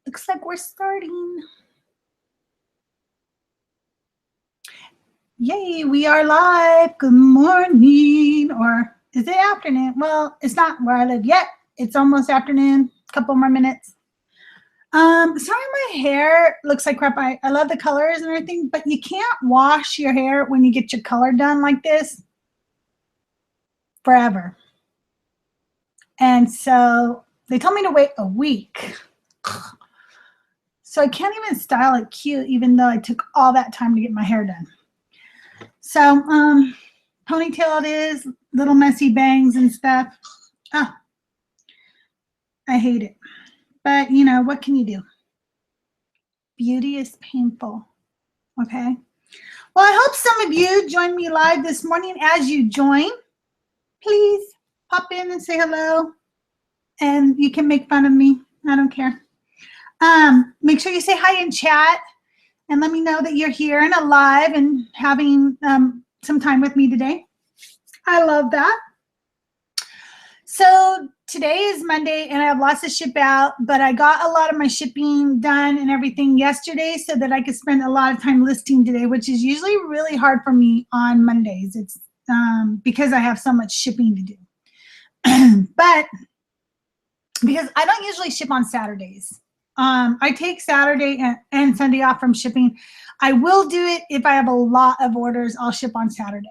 Looks like we're starting. Yay, we are live. Good morning, or is it afternoon? Well, it's not where I live yet. It's almost afternoon, a couple more minutes. Sorry, my hair looks like crap. I love the colors and everything, but you can't wash your hair when you get your color done like this forever. And so they told me to wait a week. So I can't even style it cute, even though I took all that time to get my hair done. So ponytail it is, little messy bangs and stuff. Oh, I hate it. But, you know, what can you do? Beauty is painful, okay? Well, I hope some of you join me live this morning. As you join, please pop in and say hello. And you can make fun of me. I don't care. Make sure you say hi in chat and let me know that you're here and alive and having some time with me today. I love that. So today is Monday and I have lots to ship out, but I got a lot of my shipping done and everything yesterday so that I could spend a lot of time listing today, which is usually really hard for me on Mondays. It's because I have so much shipping to do. But because I don't usually ship on Saturdays. I take Saturday and Sunday off from shipping. I will do it if I have a lot of orders. I'll ship on Saturday.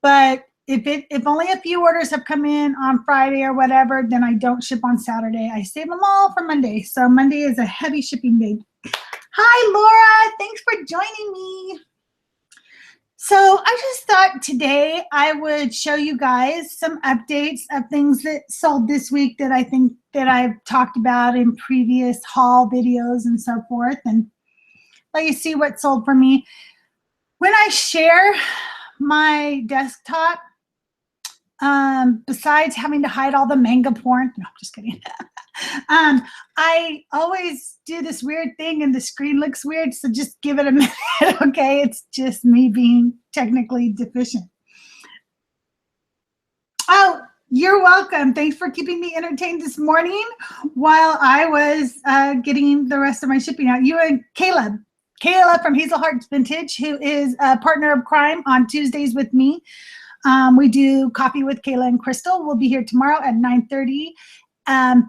But if only a few orders have come in on Friday or whatever, then I don't ship on Saturday. I save them all for Monday. So Monday is a heavy shipping day. Hi, Laura. Thanks for joining me. So I just thought today I would show you guys some updates of things that sold this week that I think that I've talked about in previous haul videos and so forth, and let you see what sold for me. When I share my desktop, besides having to hide all the manga porn, no, I'm just kidding. I always do this weird thing and the screen looks weird, so just give it a minute, okay? It's just me being technically deficient. Oh, you're welcome. Thanks for keeping me entertained this morning while I was getting the rest of my shipping out. You and Caleb from Hazel Hearts Vintage, who is a partner of crime on Tuesdays with me. We do coffee with Kayla and Crystal. We'll be here tomorrow at 9:30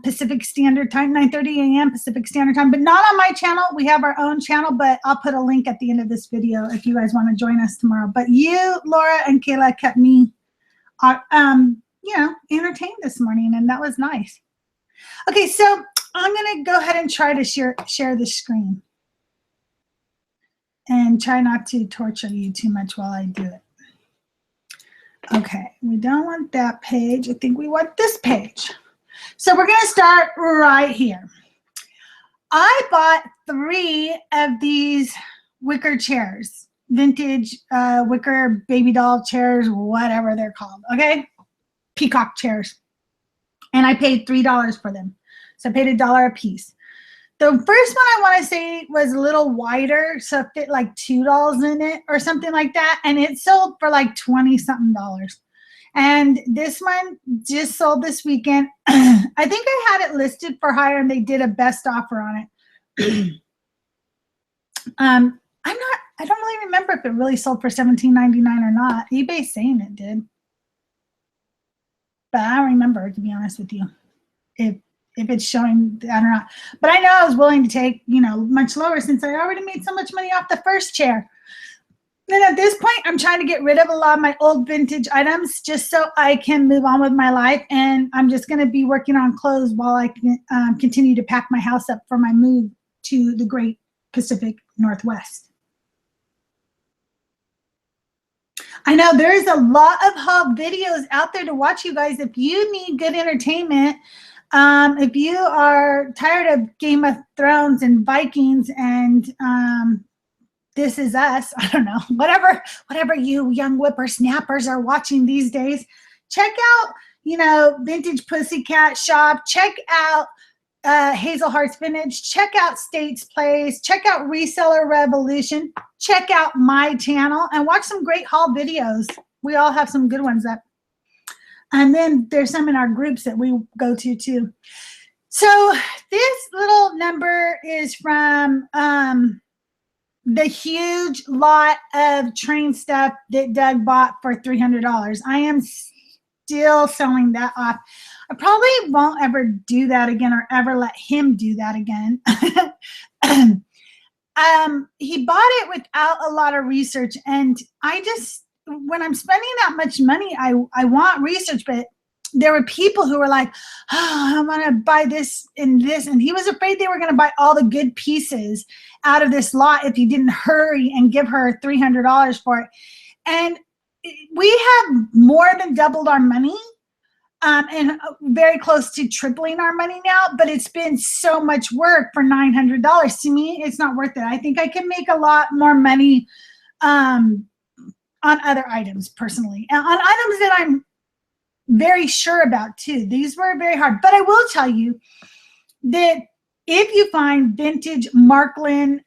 Pacific Standard Time, 9:30 a.m. Pacific Standard Time, but not on my channel. We have our own channel, but I'll put a link at the end of this video if you guys want to join us tomorrow. But you, Laura, and Kayla kept me, you know, entertained this morning, and that was nice. Okay, so I'm going to go ahead and try to share the screen and try not to torture you too much while I do it. Okay, we don't want that page. I think we want this page. So we're going to start right here. I bought 3 of these wicker chairs, vintage wicker baby doll chairs, whatever they're called, okay? Peacock chairs. And I paid $3 for them. So I paid $1 a piece. The first one I want to say was a little wider, so it fit like $2 in it or something like that. And it sold for like $20-something. And this one just sold this weekend. I think I had it listed for hire and they did a best offer on it. I don't really remember if it really sold for $17.99 or not. eBay's saying it did. But I don't remember, to be honest with you, if it's showing that or not. But I know I was willing to take, you know, much lower since I already made so much money off the first chair. And at this point, I'm trying to get rid of a lot of my old vintage items just so I can move on with my life. And I'm just going to be working on clothes while I can, continue to pack my house up for my move to the great Pacific Northwest. I know there's a lot of haul videos out there to watch, you guys. If you need good entertainment, if you are tired of Game of Thrones and Vikings and This Is Us, I don't know, whatever you young whippersnappers are watching these days, check out, you know, Vintage Pussycat Shop, check out Hazel Hearts Vintage, check out States Place, check out Reseller Revolution, check out my channel, and watch some great haul videos. We all have some good ones up. And then there's some in our groups that we go to too. So this little number is from the huge lot of train stuff that Doug bought for $300. I am still selling that off. I probably won't ever do that again or ever let him do that again. He bought it without a lot of research, and I just, when I'm spending that much money, I want research, but there were people who were like, oh, I want to buy this and this, and he was afraid they were going to buy all the good pieces out of this lot if he didn't hurry and give her $300 for it. And we have more than doubled our money, and very close to tripling our money now, but it's been so much work for $900. To me, it's not worth it. I think I can make a lot more money on other items personally, and on items that I'm very sure about too. These were very hard, but I will tell you that if you find vintage Marklin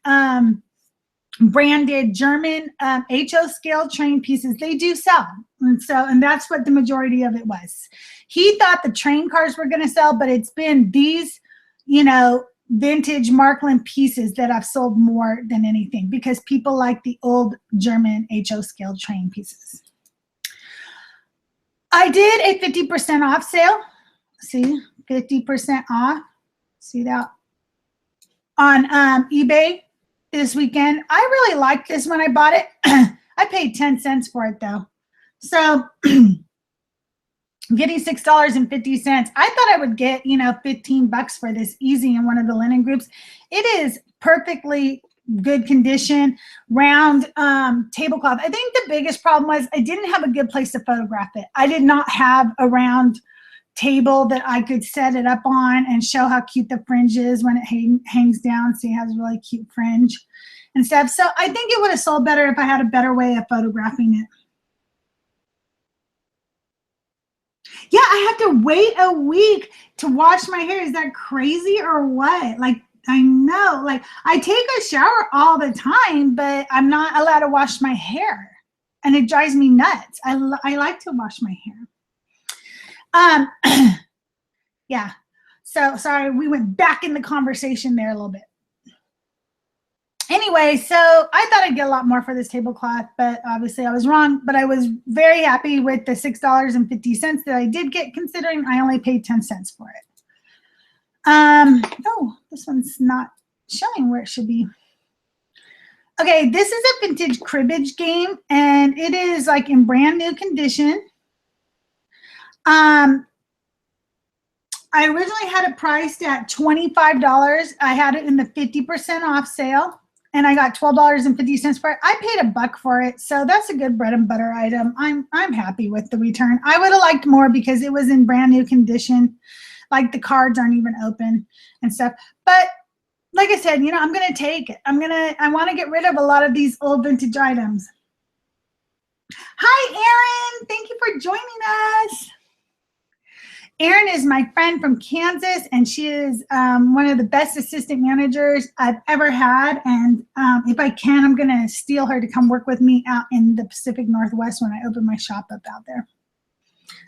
branded German HO scale train pieces, they do sell. And that's what the majority of it was. He thought the train cars were going to sell, but it's been these, vintage Marklin pieces that I've sold more than anything, because people like the old German HO scale train pieces. I did a 50% off sale. See, 50% off. See that on eBay this weekend. I really liked this when I bought it. I paid 10 cents for it though. So getting $6.50. I thought I would get, $15 for this easy in one of the linen groups. It is perfectly good condition, round tablecloth. I think the biggest problem was I didn't have a good place to photograph it. I did not have a round table that I could set it up on and show how cute the fringe is when it hangs down. See, it has really cute fringe and stuff. So I think it would have sold better if I had a better way of photographing it. Yeah, I have to wait a week to wash my hair. Is that crazy or what? Like, I know, like I take a shower all the time, but I'm not allowed to wash my hair, and it drives me nuts. I like to wash my hair. Yeah. So sorry, we went back in the conversation there a little bit. Anyway, so I thought I'd get a lot more for this tablecloth, but obviously I was wrong. But I was very happy with the $6.50 that I did get, considering I only paid 10 cents for it. Oh, this one's not showing where it should be. Okay, this is a vintage cribbage game, and it is like in brand new condition. I originally had it priced at $25. I had it in the 50% off sale, and I got $12.50 for it. I paid $1 for it, so that's a good bread and butter item. I'm happy with the return. I would have liked more because it was in brand new condition. Like the cards aren't even open and stuff. But like I said, I'm going to take it. I want to get rid of a lot of these old vintage items. Hi, Erin. Thank you for joining us. Erin is my friend from Kansas, and she is one of the best assistant managers I've ever had. And if I can, I'm going to steal her to come work with me out in the Pacific Northwest when I open my shop up out there.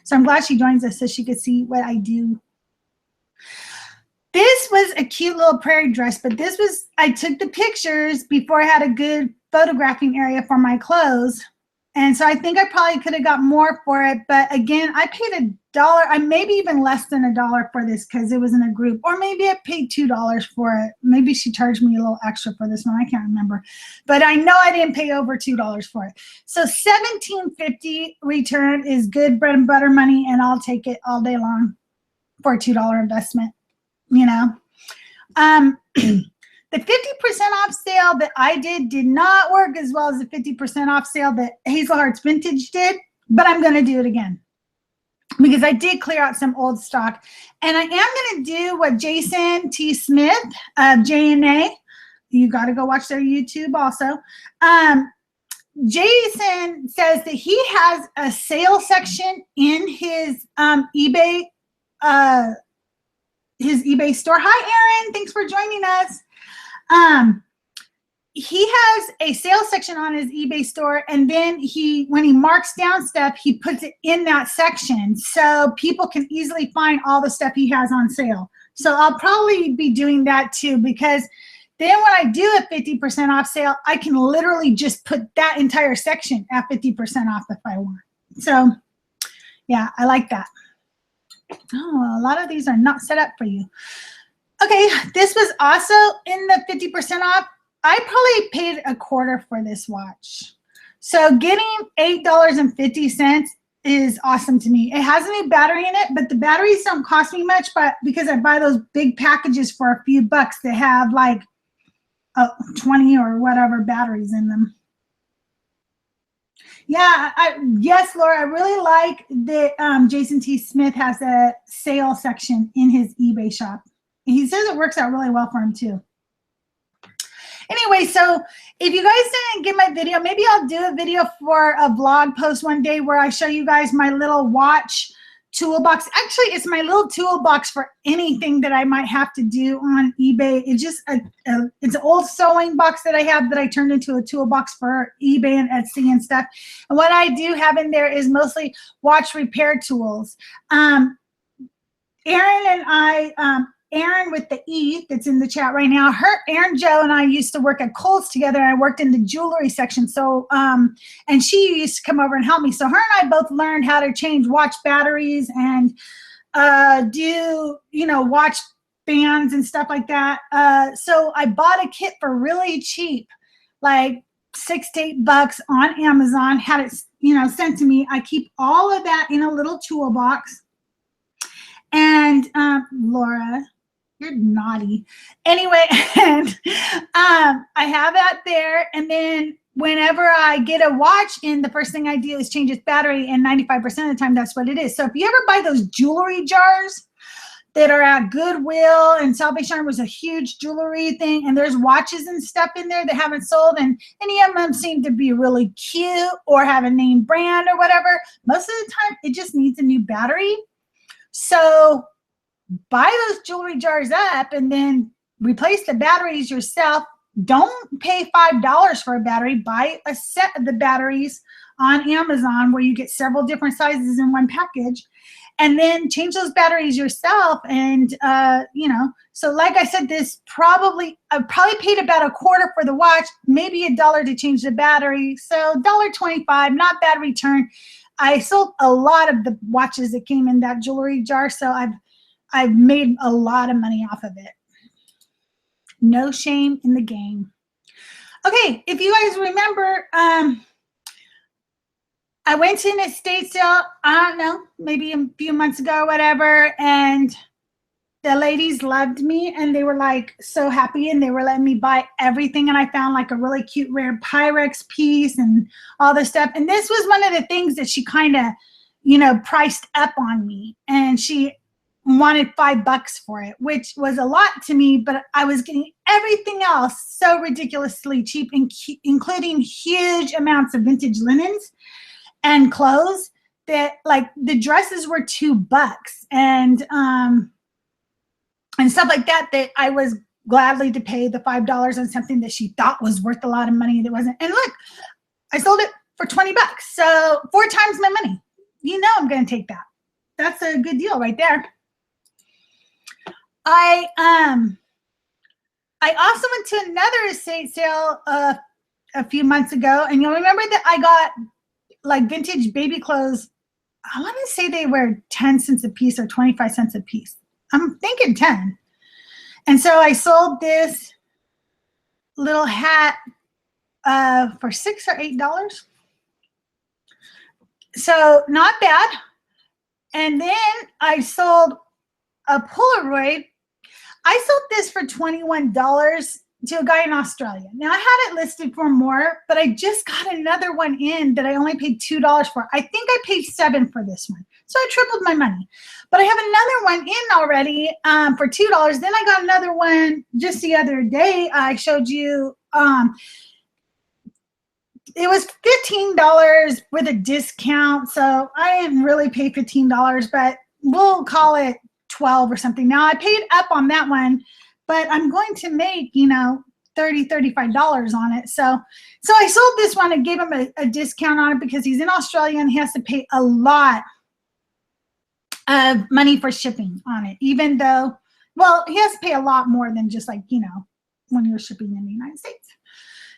So I'm glad she joins us so she could see what I do. This was a cute little prairie dress, but I took the pictures before I had a good photographing area for my clothes. And so I think I probably could have got more for it. But again, I paid $1, maybe even less than $1 for this because it was in a group. Or maybe I paid $2 for it. Maybe she charged me a little extra for this one. I can't remember. But I know I didn't pay over $2 for it. So $17.50 return is good bread and butter money, and I'll take it all day long for a $2 investment. The 50% off sale that I did not work as well as the 50% off sale that Hazel Hearts Vintage did, but I'm going to do it again because I did clear out some old stock. And I am going to do what Jason T. Smith of J&A, you got to go watch their YouTube also. Jason says that he has a sale section in his eBay store. Hi, Erin. Thanks for joining us. He has a sales section on his eBay store, and then when he marks down stuff, he puts it in that section so people can easily find all the stuff he has on sale. So I'll probably be doing that too, because then when I do a 50% off sale, I can literally just put that entire section at 50% off if I want. So yeah, I like that. Oh, a lot of these are not set up for you. Okay, this was also in the 50% off. I probably paid a quarter for this watch. So getting $8.50 is awesome to me. It has a new battery in it, but the batteries don't cost me much, but because I buy those big packages for a few bucks that have like 20 or whatever batteries in them. Yeah, yes, Laura, I really like that Jason T. Smith has a sale section in his eBay shop. He says it works out really well for him too. Anyway, so if you guys didn't get my video, maybe I'll do a video for a vlog post one day where I show you guys my little watch toolbox. Actually, it's my little toolbox for anything that I might have to do on eBay. It's just it's an old sewing box that I have that I turned into a toolbox for eBay and Etsy and stuff. And what I do have in there is mostly watch repair tools. Erin and I, Erin with the E that's in the chat right now, Erin Joe and I used to work at Kohl's together, and I worked in the jewelry section. So, and she used to come over and help me. So her and I both learned how to change watch batteries and do, watch bands and stuff like that. So I bought a kit for really cheap, like $6 to $8 on Amazon, had it, sent to me. I keep all of that in a little toolbox. And Laura, you're naughty. Anyway, and I have that there. And then whenever I get a watch in, the first thing I do is change its battery. And 95% of the time, that's what it is. So if you ever buy those jewelry jars that are at Goodwill, and Salvation Army was a huge jewelry thing, and there's watches and stuff in there that haven't sold, and any of them seem to be really cute or have a name brand or whatever, most of the time, it just needs a new battery. So buy those jewelry jars up and then replace the batteries yourself. Don't pay $5 for a battery. Buy a set of the batteries on Amazon where you get several different sizes in one package, and then change those batteries yourself. And, so like I said, I probably paid about a quarter for the watch, maybe $1 to change the battery. So $1.25, not bad return. I sold a lot of the watches that came in that jewelry jar. So I've made a lot of money off of it. No shame in the game. Okay, if you guys remember, I went to an estate sale, I don't know, maybe a few months ago or whatever, and the ladies loved me, and they were like so happy, and they were letting me buy everything. And I found like a really cute rare Pyrex piece and all this stuff. And this was one of the things that she kind of, priced up on me, and she wanted $5 for it, which was a lot to me, but I was getting everything else so ridiculously cheap, including huge amounts of vintage linens and clothes that, like, the dresses were $2 and stuff like that I was gladly to pay the $5 on something that she thought was worth a lot of money that wasn't. And look, I sold it for $20, so 4 times my money. I'm going to take that. That's a good deal right there. I also went to another estate sale a few months ago, and you'll remember that I got like vintage baby clothes. I want to say they were 10 cents a piece or 25 cents a piece. I'm thinking 10. And so I sold this little hat for $6 or $8. So not bad. And then I sold a Polaroid. I sold this for $21 to a guy in Australia. Now, I had it listed for more, but I just got another one in that I only paid $2 for. I think I paid $7 for this one. So I tripled my money. But I have another one in already for $2. Then I got another one just the other day. I showed you. It was $15 with a discount. So I didn't really pay $15, but we'll call it 12 or something. Now, I paid up on that one, but I'm going to make, $30, $35 on it. So I sold this one and gave him a discount on it because he's in Australia and he has to pay a lot of money for shipping on it, even though Well, he has to pay a lot more than just like, when you're shipping in the United States.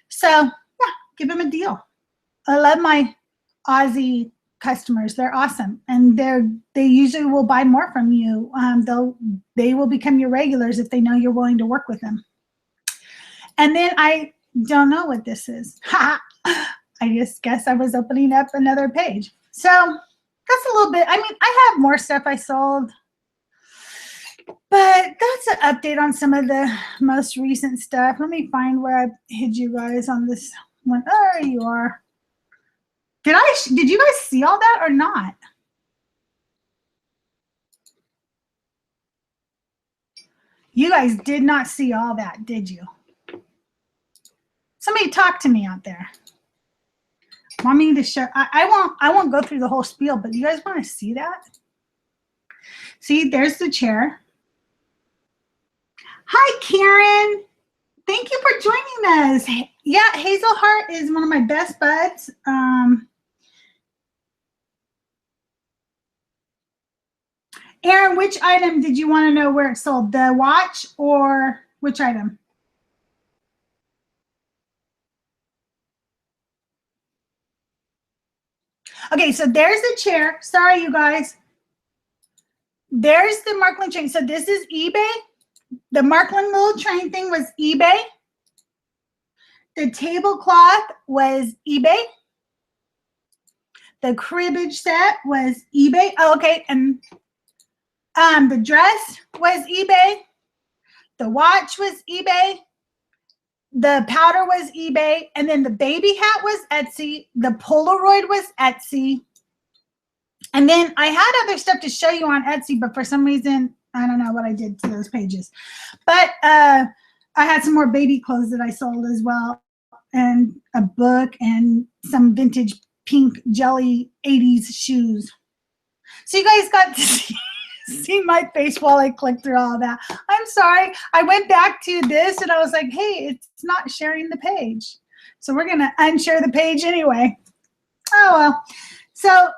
So yeah, give him a deal. I love my Aussie customers. They're awesome, and they usually will buy more from you. They will become your regulars if they know you're willing to work with them. And then I don't know what this is. I just guess I was opening up another page. So that's a little bit. I mean, I have more stuff I sold, but that's an update on some of the most recent stuff. Let me find where I hid you guys on this one. Oh, there you are. Did you guys see all that or not? You guys did not see all that, did you? Somebody talk to me out there. Want me to show? I won't go through the whole spiel, but you guys want to see that? See, there's the chair. Hi, Karen. Thank you for joining us. Yeah, Hazel Hart is one of my best buds. Aaron, which item did you want to know where it sold? The watch or which item? Okay, so there's the chair. Sorry, you guys. There's the Marklin train. So this is eBay. The Marklin little train thing was eBay. The tablecloth was eBay. The cribbage set was eBay. Oh, okay, and the dress was eBay. The watch was eBay. The powder was eBay. And then the baby hat was Etsy. The Polaroid was Etsy. And then I had other stuff to show you on Etsy, but for some reason, I don't know what I did to those pages. But I had some more baby clothes that I sold as well, and a book and some vintage pink jelly 80s shoes. So you guys got to see my face while I clicked through all that. I'm sorry. I went back to this and I was like, hey, it's not sharing the page. So we're going to unshare the page anyway. Oh, well. So,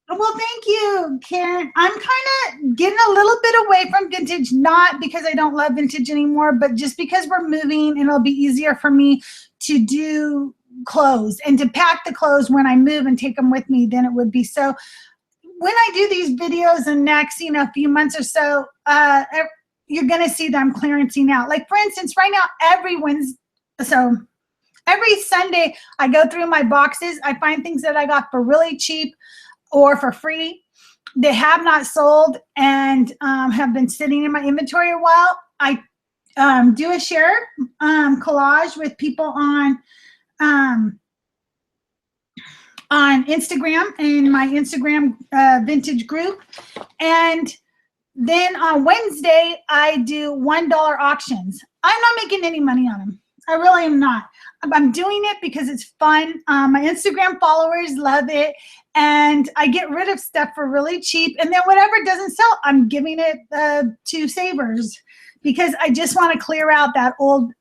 well, thank you, Karen. I'm kind of getting a little bit away from vintage, not because I don't love vintage anymore, but just because we're moving and it'll be easier for me to do clothes and to pack the clothes when I move and take them with me than it would be. So when I do these videos in next, few months or so, you're going to see them clearancing out. Like, for instance, right now, every Sunday, I go through my boxes. I find things that I got for really cheap or for free. They have not sold and have been sitting in my inventory a while. I do a share collage with people on Instagram in my Instagram vintage group. And then on Wednesday, I do $1 auctions. I'm not making any money on them. I really am not. I'm doing it because it's fun. My Instagram followers love it. And I get rid of stuff for really cheap. And then whatever doesn't sell, I'm giving it to savers because I just want to clear out that old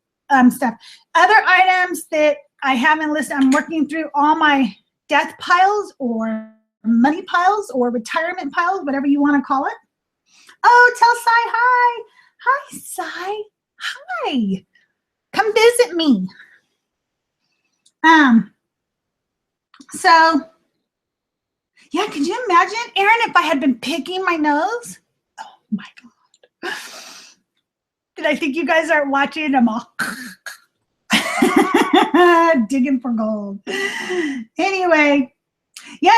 stuff. Other items that I haven't listed, I'm working through all my death piles or money piles or retirement piles, whatever you want to call it. Oh, tell Sai hi. Hi, Sai. Hi. Come visit me. So, yeah, could you imagine, Aaron, if I had been picking my nose? Oh, my God. Did I think you guys aren't watching? I'm all digging for gold. Anyway, yeah.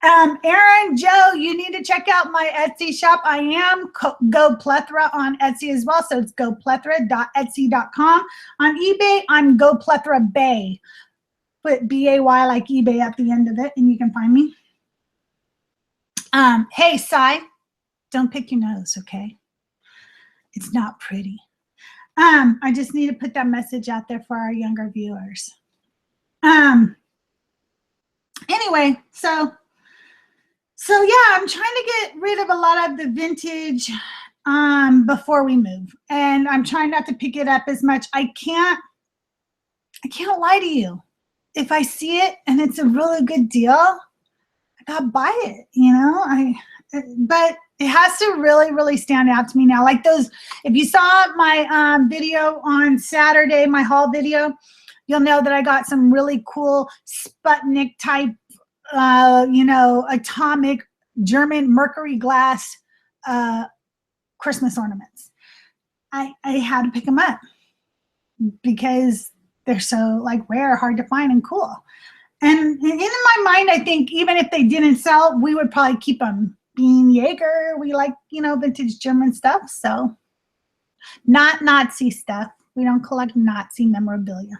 Aaron, Joe, you need to check out my Etsy shop. I am Go Plethora on Etsy as well. So it's goplethora.etsy.com. On eBay, I'm Go Plethora Bay. Put B-A-Y like eBay at the end of it, and you can find me. Hey, Sai, don't pick your nose, okay? It's not pretty. I just need to put that message out there for our younger viewers. Anyway, so yeah, I'm trying to get rid of a lot of the vintage before we move, and I'm trying not to pick it up as much. I can't lie to you. If I see it and it's a really good deal, I gotta buy it, But It has to really, really stand out to me now. Like those, if you saw my video on Saturday, my haul video, you'll know that I got some really cool Sputnik type, atomic German mercury glass Christmas ornaments. I had to pick them up because they're so like rare, hard to find, and cool. And in my mind, I think even if they didn't sell, we would probably keep them. Being Jaeger, we like, vintage German stuff. So not Nazi stuff. We don't collect Nazi memorabilia.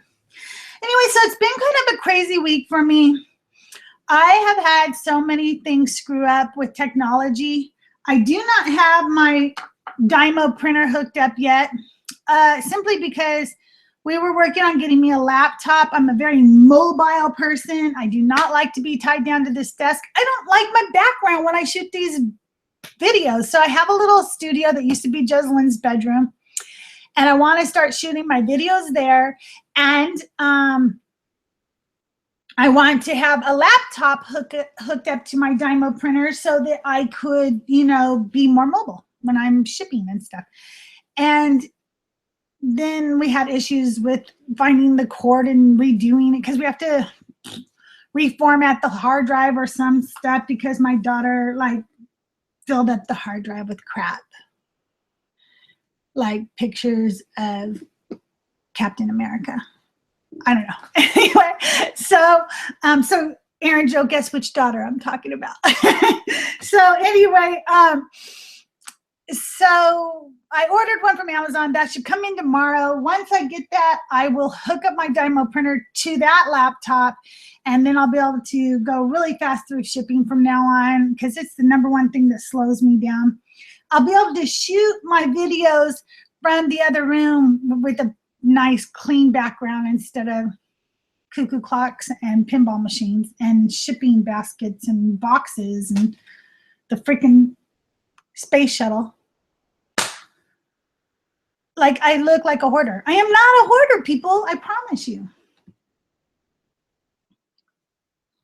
Anyway, so it's been kind of a crazy week for me. I have had so many things screw up with technology. I do not have my Dymo printer hooked up yet, simply because we were working on getting me a laptop. I'm a very mobile person. I do not like to be tied down to this desk. I don't like my background when I shoot these videos. So I have a little studio that used to be Jocelyn's bedroom, and I want to start shooting my videos there. And I want to have a laptop hooked up to my Dymo printer so that I could, be more mobile when I'm shipping and stuff. And then we had issues with finding the cord and redoing it because we have to reformat the hard drive or some stuff because my daughter filled up the hard drive with crap, like pictures of Captain America. I don't know. Anyway, so Aaron Joe, guess which daughter I'm talking about. So anyway, so I ordered one from Amazon. That should come in tomorrow. Once I get that, I will hook up my Dymo printer to that laptop, and then I'll be able to go really fast through shipping from now on because it's the #1 thing that slows me down. I'll be able to shoot my videos from the other room with a nice clean background instead of cuckoo clocks and pinball machines and shipping baskets and boxes and the freaking space shuttle. Like I look like a hoarder. I am not a hoarder, people. I promise you.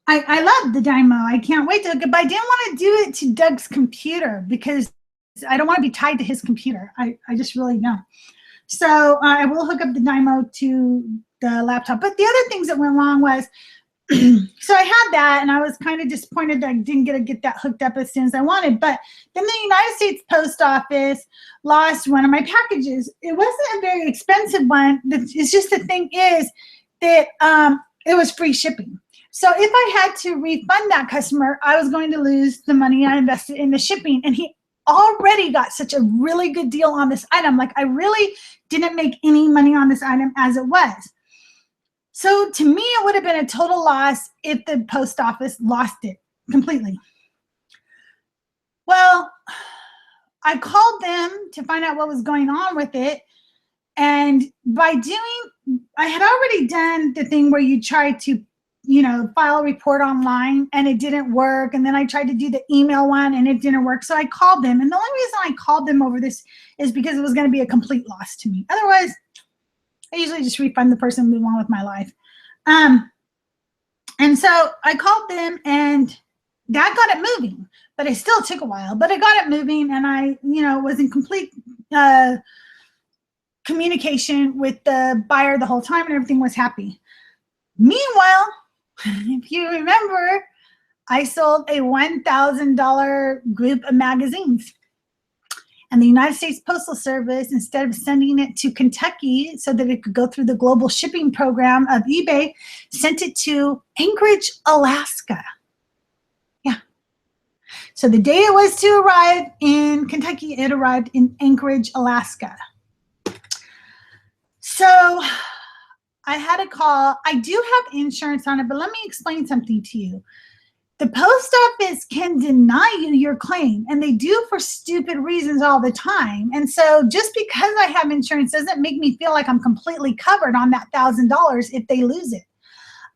I love the Dymo. I can't wait to hook it, but I didn't want to do it to Doug's computer because I don't want to be tied to his computer. I just really don't. So I will hook up the Dymo to the laptop. But the other things that went wrong was, so I had that, and I was kind of disappointed that I didn't get that hooked up as soon as I wanted. But then the United States Post Office lost one of my packages. It wasn't a very expensive one. It's just the thing is that it was free shipping. So if I had to refund that customer, I was going to lose the money I invested in the shipping. And he already got such a really good deal on this item. Like I really didn't make any money on this item as it was. So to me, it would have been a total loss if the post office lost it completely. Well, I called them to find out what was going on with it. And I had already done the thing where you try to, file a report online and it didn't work. And then I tried to do the email one and it didn't work. So I called them. And the only reason I called them over this is because it was going to be a complete loss to me. Otherwise, I usually just refund the person and move on with my life. And so I called them and that got it moving, but it still took a while, but I got it moving and I, was in complete communication with the buyer the whole time and everything was happy. Meanwhile, if you remember, I sold a $1,000 group of magazines. And the United States Postal Service, instead of sending it to Kentucky so that it could go through the global shipping program of eBay, sent it to Anchorage, Alaska. Yeah. So the day it was to arrive in Kentucky, it arrived in Anchorage, Alaska. So I had a call. I do have insurance on it, but let me explain something to you. The post office can deny you your claim, and they do for stupid reasons all the time. And so just because I have insurance doesn't make me feel like I'm completely covered on that $1,000 if they lose it.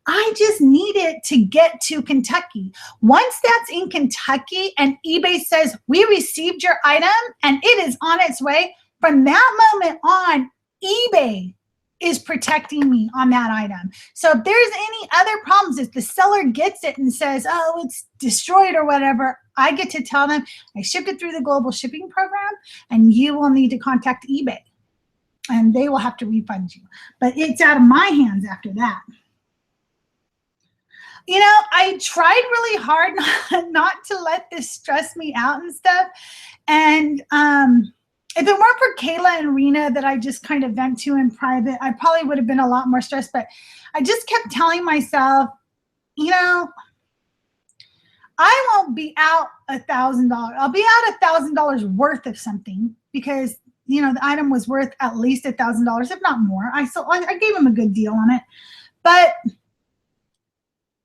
I just need it to get to Kentucky. Once that's in Kentucky and eBay says, we received your item and it is on its way, from that moment on, eBay is protecting me on that item. So if there's any other problems, if the seller gets it and says, oh, it's destroyed or whatever, I get to tell them I shipped it through the global shipping program and you will need to contact eBay and they will have to refund you. But it's out of my hands after that. You know, I tried really hard not to let this stress me out and stuff. And if it weren't for Kayla and Rena that I just kind of vent to in private, I probably would have been a lot more stressed. But I just kept telling myself, you know, I won't be out $1,000. I'll be out $1,000 worth of something because, you know, the item was worth at least $1,000, if not more. I gave him a good deal on it. But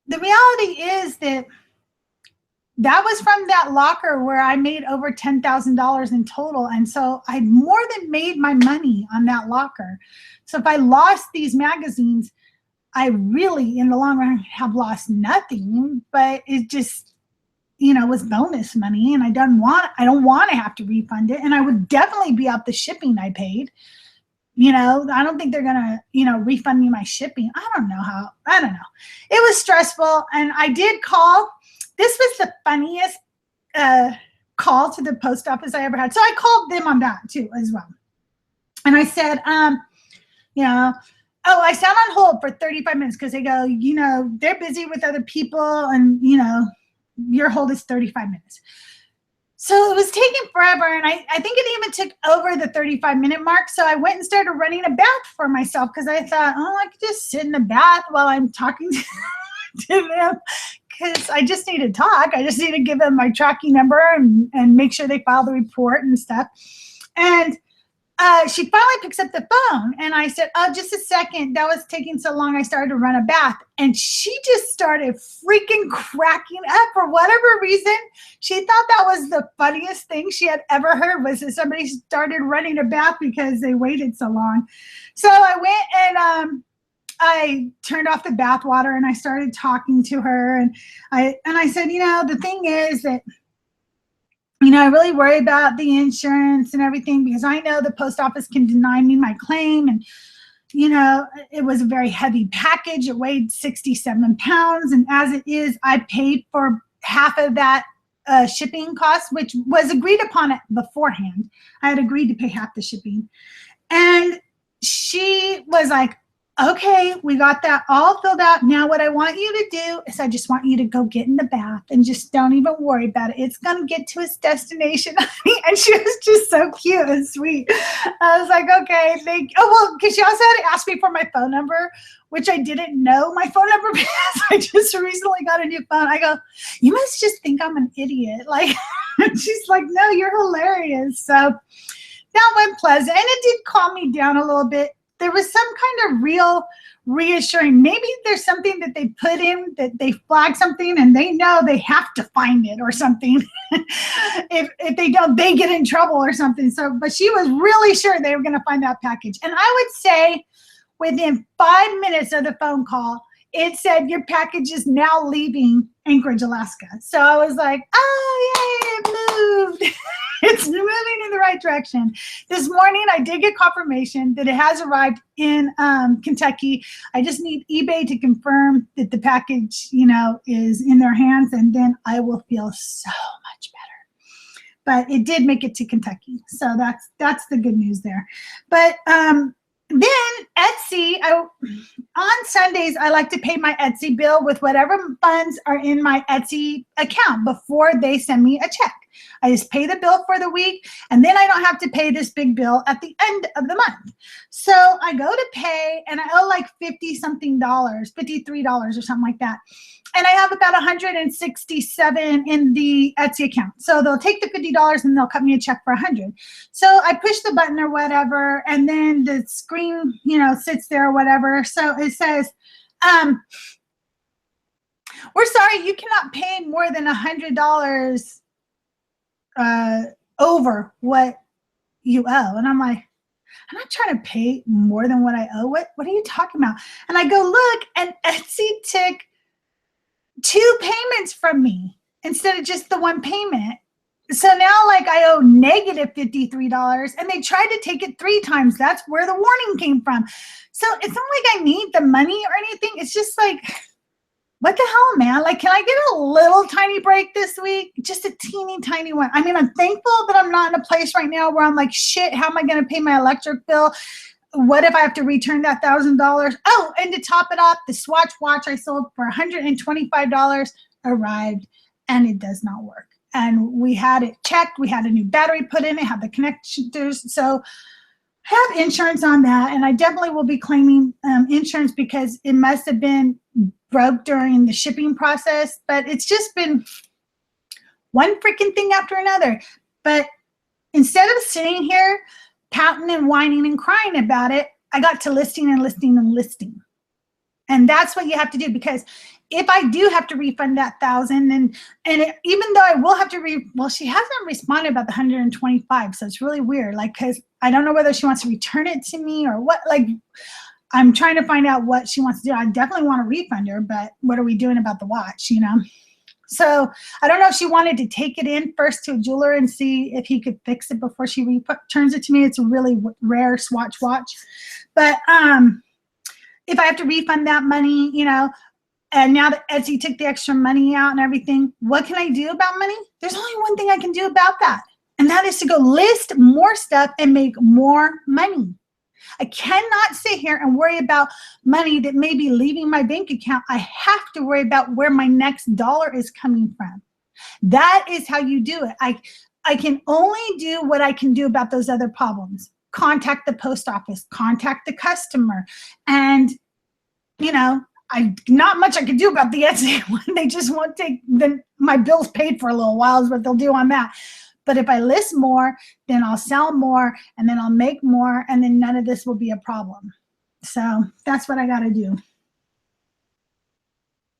the reality is that was from that locker where I made over $10,000 in total. And so I more than made my money on that locker. So if I lost these magazines, I really, in the long run, have lost nothing, but it just, you know, was bonus money. And I don't want to have to refund it. And I would definitely be out the shipping I paid. You know, I don't think they're going to, you know, refund me my shipping. I don't know. It was stressful. And I did call. This was the funniest call to the post office I ever had. So I called them on that too as well. And I said, you know, I sat on hold for 35 minutes because they go, you know, they're busy with other people and, you know, your hold is 35 minutes. So it was taking forever, and I think it even took over the 35-minute mark. So I went and started running a bath for myself because I thought, oh, I could just sit in the bath while I'm talking to them because I just need to talk. I just need to give them my tracking number and make sure they file the report and stuff. And she finally picks up the phone, and I said, oh, just a second. That was taking so long. I started to run a bath. And she just started freaking cracking up for whatever reason. She thought that was the funniest thing she had ever heard was that somebody started running a bath because they waited so long. So I went and I turned off the bath water and I started talking to her. And I said, you know, the thing is that, you know, I really worry about the insurance and everything because I know the post office can deny me my claim. And, you know, it was a very heavy package. It weighed 67 pounds. And as it is, I paid for half of that shipping cost, which was agreed upon it beforehand. I had agreed to pay half the shipping. And she was like, okay, we got that all filled out. Now what I want you to do is I just want you to go get in the bath and just don't even worry about it. It's going to get to its destination. And she was just so cute and sweet. I was like, okay, because she also had to ask me for my phone number, which I didn't know my phone number because I just recently got a new phone. I go, you must just think I'm an idiot. Like, she's like, no, you're hilarious. So that went pleasant. And it did calm me down a little bit. There was some kind of real reassuring. Maybe there's something that they put in that they flag something and they know they have to find it or something. if they don't, they get in trouble or something. So, but she was really sure they were going to find that package. And I would say within 5 minutes of the phone call, it said your package is now leaving Anchorage, Alaska. So I was like, oh, yay, it moved. It's moving in the right direction. This morning, I did get confirmation that it has arrived in Kentucky. I just need eBay to confirm that the package, you know, is in their hands, and then I will feel so much better. But it did make it to Kentucky, so that's the good news there. But then Etsy, on Sundays, I like to pay my Etsy bill with whatever funds are in my Etsy account before they send me a check. I just pay the bill for the week, and then I don't have to pay this big bill at the end of the month. So I go to pay, and I owe like $50-something, $53 or something like that. And I have about 167 in the Etsy account. So they'll take the $50 and they'll cut me a check for 100. So I push the button or whatever, and then the screen, you know, sits there or whatever. So it says, we're sorry, you cannot pay more than $100 over what you owe. And I'm like, I'm not trying to pay more than what I owe. What are you talking about? And I go, look, and Etsy took 2 payments from me instead of just the 1 payment. So now like I owe negative $53, and they tried to take it 3 times. That's where the warning came from. So it's not like I need the money or anything. It's just like, what the hell, man? Like, can I get a little tiny break this week? Just a teeny tiny one. I mean, I'm thankful that I'm not in a place right now where I'm like, shit, how am I going to pay my electric bill? What if I have to return that $1,000? Oh, and to top it off, the Swatch watch I sold for $125 arrived, and it does not work. And we had it checked. We had a new battery put in it, had the connectors. So I have insurance on that, and I definitely will be claiming insurance because it must have been broke during the shipping process. But it's just been one freaking thing after another. But instead of sitting here pouting and whining and crying about it, I got to listing and listing and listing. And that's what you have to do, because if I do have to refund that $1,000, and even though I will have to well, she hasn't responded about the 125, so it's really weird. Like, because I don't know whether she wants to return it to me or what. Like, I'm trying to find out what she wants to do. I definitely want to refund her, but what are we doing about the watch, you know? So I don't know if she wanted to take it in first to a jeweler and see if he could fix it before she returns it to me. It's a really rare Swatch watch. But if I have to refund that money, you know, and now that Etsy took the extra money out and everything, what can I do about money? There's only one thing I can do about that, and that is to go list more stuff and make more money. I cannot sit here and worry about money that may be leaving my bank account. I have to worry about where my next dollar is coming from. That is how you do it. I can only do what I can do about those other problems. Contact the post office, contact the customer, and, you know, not much I can do about the Etsy one. They just won't take my bills paid for a little while is what they'll do on that. But if I list more, then I'll sell more, and then I'll make more, and then none of this will be a problem. So that's what I got to do.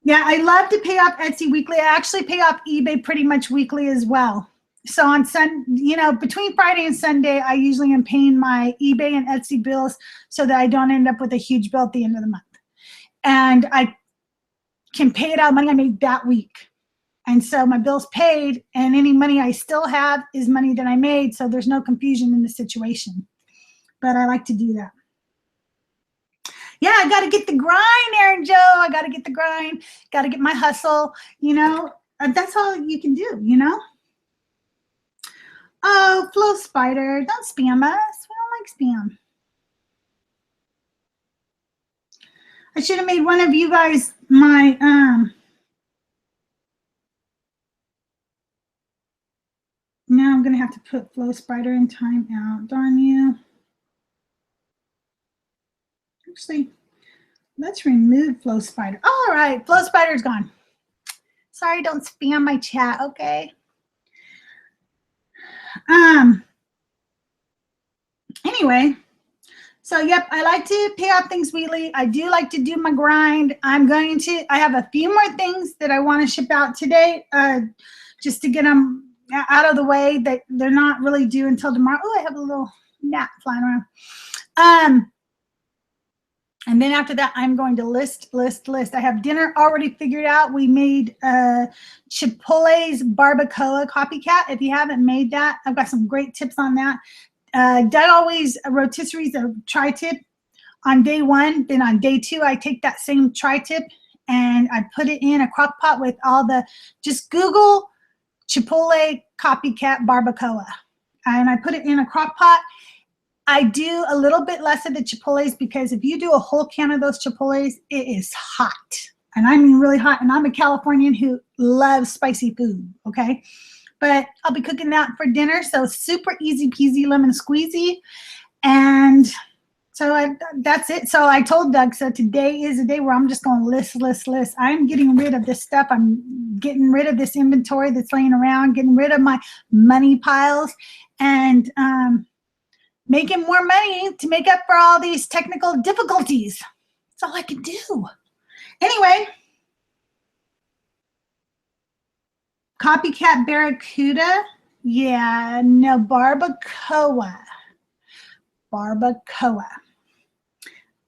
Yeah, I love to pay off Etsy weekly. I actually pay off eBay pretty much weekly as well. So on you know, between Friday and Sunday, I usually am paying my eBay and Etsy bills so that I don't end up with a huge bill at the end of the month. And I can pay it out of money I made that week. And so my bill's paid, and any money I still have is money that I made, so there's no confusion in the situation. But I like to do that. Yeah, I got to get the grind, Aaron Joe. I got to get the grind. Got to get my hustle, you know. That's all you can do, you know. Oh, Flow Spider, don't spam us. We don't like spam. I should have made one of you guys my now I'm gonna have to put Flow Spider in timeout. Darn you. Actually, let's remove Flow Spider. All right, Flow Spider's gone. Sorry, don't spam my chat, okay? Anyway, so yep, I like to pay off things weekly. I do like to do my grind. I have a few more things that I want to ship out today, just to get them out of the way. That they're not really due until tomorrow. Oh, I have a little gnat flying around. And then after that, I'm going to list. I have dinner already figured out. We made Chipotle's barbacoa copycat. If you haven't made that, I've got some great tips on that. Doug always rotisseries a tri-tip on day one. Then on day two, I take that same tri-tip and I put it in a crock pot with all the, just Google Chipotle copycat barbacoa. And I put it in a crock pot. I do a little bit less of the Chipotles because if you do a whole can of those Chipotles, it is hot. And I mean really hot. And I'm a Californian who loves spicy food, okay? But I'll be cooking that for dinner. So super easy peasy lemon squeezy. And so that's it. So I told Doug, so today is a day where I'm just going to list. I'm getting rid of this stuff. I'm getting rid of this inventory that's laying around, getting rid of my money piles, and making more money to make up for all these technical difficulties. That's all I can do. Anyway, copycat barracuda. Yeah, no, barbacoa.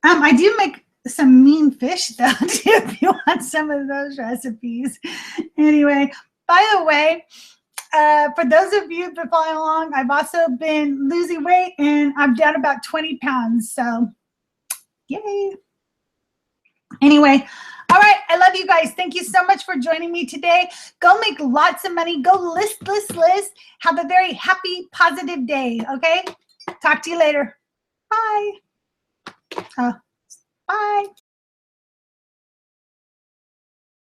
I do make some mean fish though, too, if you want some of those recipes. Anyway, by the way, for those of you that follow along, I've also been losing weight and I'm down about 20 pounds. So, yay. Anyway, all right. I love you guys. Thank you so much for joining me today. Go make lots of money. Go list. Have a very happy, positive day. Okay? Talk to you later. Bye.